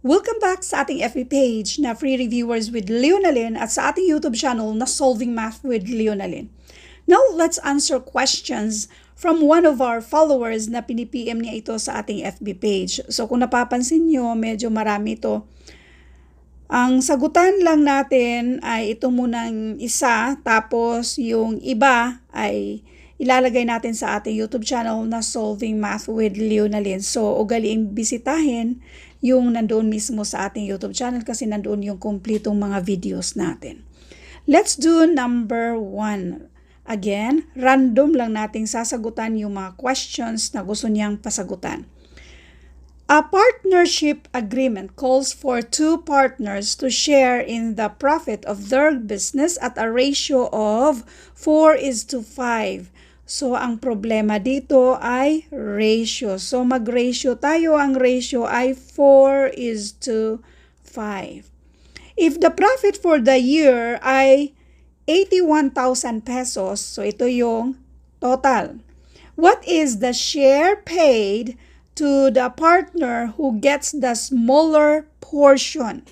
Welcome back sa ating FB page na Free Reviewers with Leonalyn at sa ating YouTube channel na Solving Math with Leonalyn. Now, let's answer questions from one of our followers na pinipm niya ito sa ating FB page. So, kung napapansin nyo, medyo marami ito. Ang sagutan lang natin ay ito munang isa, tapos yung iba ay ilalagay natin sa ating YouTube channel na Solving Math with Leonalyn. So, ugaliing bisitahin yung nandoon mismo sa ating YouTube channel kasi nandoon yung kumpletong mga videos natin. Let's do number 1. Again, random lang nating sasagutan yung mga questions na gusto niyang pasagutan. A partnership agreement calls for two partners to share in the profit of their business at a ratio of 4:5. So, ang problema dito ay ratio. So, mag-ratio tayo. Ang ratio ay 4:5. If the profit for the year ay 81,000 pesos, so ito yung total. What is the share paid to the partner who gets the smaller portion?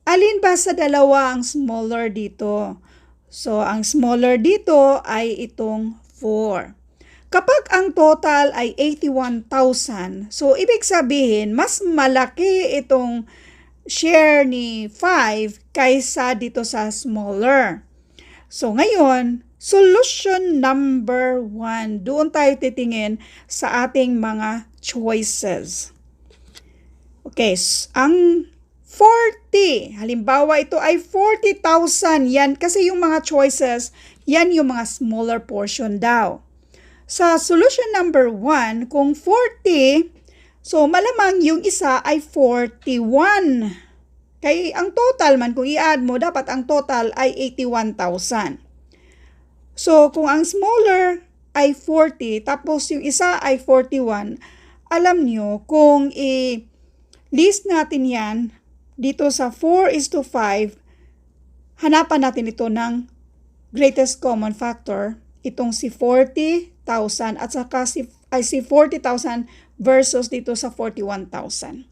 Alin ba sa dalawa ang smaller dito? So, ang smaller dito ay itong 4. Kapag ang total ay 81,000, so ibig sabihin, mas malaki itong share ni 5 kaysa dito sa smaller. So, ngayon, solution number 1. Doon tayo titingin sa ating mga choices. Okay, ang 40. Halimbawa, ito ay 40,000. Yan, kasi yung mga choices, yan yung mga smaller portion daw. Sa solution number 1, kung 40, so malamang yung isa ay 41. Kaya ang total man, kung i-add mo, dapat ang total ay 81,000. So, kung ang smaller ay 40, tapos yung isa ay 41, alam nyo, kung i-list natin yan, dito sa 4:5, hanapan natin ito ng greatest common factor, itong si 40,000 at saka si 40,000 versus dito sa 41,000.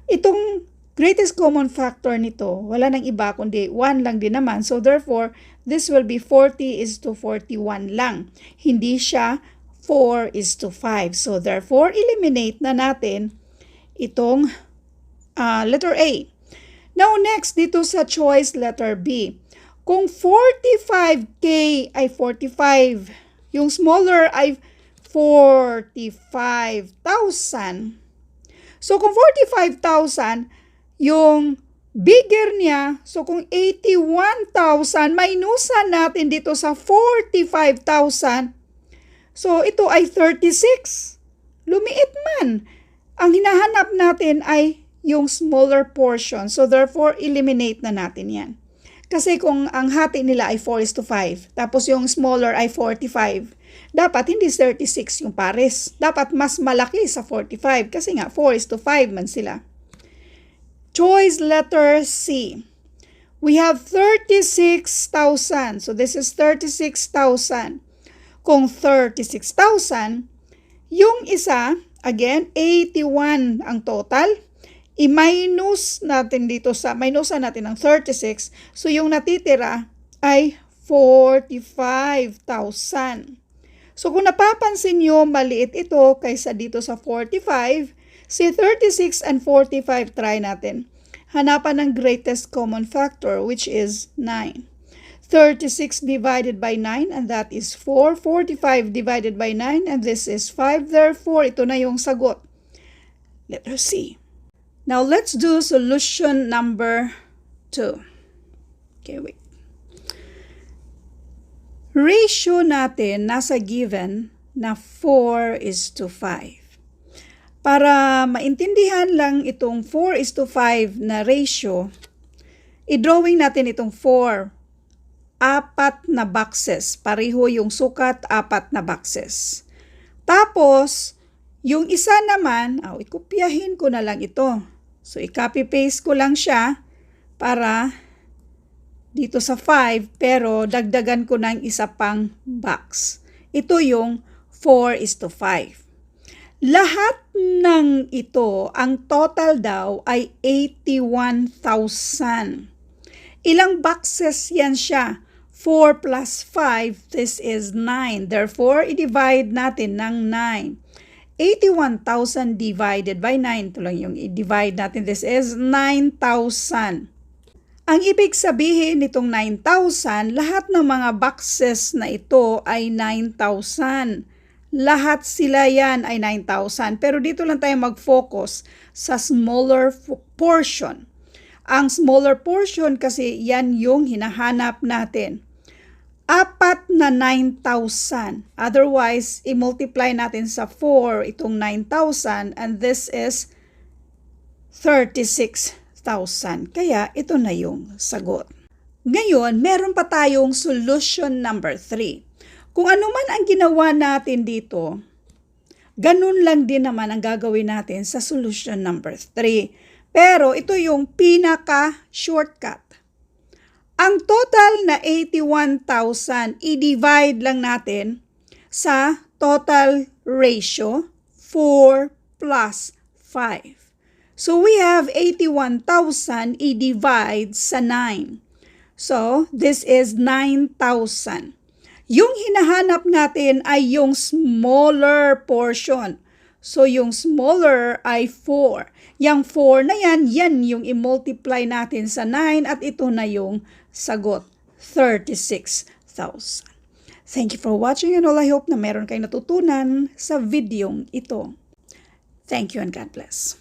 Itong greatest common factor nito, wala nang iba kundi 1 lang din naman. So therefore, this will be 40:41 lang. Hindi siya 4:5. So therefore, eliminate na natin itong letter A. Now next, dito sa choice letter B. Kung 45K ay 45, yung smaller ay 45,000. So kung 45,000, yung bigger niya, so kung 81,000, minusan natin dito sa 45,000. So ito ay 36. Lumiit man. Ang hinahanap natin ay yung smaller portion. So, therefore, eliminate na natin yan. Kasi kung ang hati nila ay 4:5, tapos yung smaller ay 45, dapat hindi 36 yung pares. Dapat mas malaki sa 45 kasi nga 4:5 man sila. Choice letter C. We have 36,000. So, this is 36,000. Kung 36,000, yung isa, again, 81 ang total. I-minus natin dito minusan natin ang 36. So, yung natitira ay 45,000. So, kung napapansin nyo, maliit ito kaysa dito sa 45. Si 36 and 45, try natin. Hanapan ng greatest common factor, which is 9. 36 divided by 9, and that is 4. 45 divided by 9, and this is 5. Therefore, ito na yung sagot. Letter C. Now, let's do solution number 2. Okay, wait. Ratio natin nasa given na 4:5. Para maintindihan lang itong 4:5 na ratio, i-drawing natin itong 4. 4 na boxes. Pareho yung sukat, 4 na boxes. Tapos, yung isa naman, ikopyahin ko na lang ito. So, i-copy-paste ko lang siya para dito sa 5, pero dagdagan ko ng isa pang box. Ito yung 4:5. Lahat ng ito, ang total daw ay 81,000. Ilang boxes yan siya? 4 plus 5, this is 9. Therefore, i-divide natin ng 9. 81,000 divided by 9. Ito lang yung i-divide natin. This is 9,000. Ang ibig sabihin nitong 9,000, lahat ng mga boxes na ito ay 9,000. Lahat sila yan ay 9,000. Pero dito lang tayo mag-focus sa smaller portion. Ang smaller portion kasi yan yung hinahanap natin. 4 na 9,000. Otherwise, i-multiply natin sa 4 itong 9,000 and this is 36,000. Kaya ito na yung sagot. Ngayon, meron pa tayong solution number 3. Kung ano man ang ginawa natin dito, ganun lang din naman ang gagawin natin sa solution number 3. Pero ito yung pinaka-shortcut. Ang total na 81,000, i-divide lang natin sa total ratio 4 plus 5. So we have 81,000, i-divide sa 9. So this is 9,000. Yung hinahanap natin ay yung smaller portion. So yung smaller ay 4. Yang 4 na yan, yan yung i-multiply natin sa 9 at ito na yung sagot, 36,000. Thank you for watching and all. I hope na meron kayong natutunan sa videong ito. Thank you and God bless.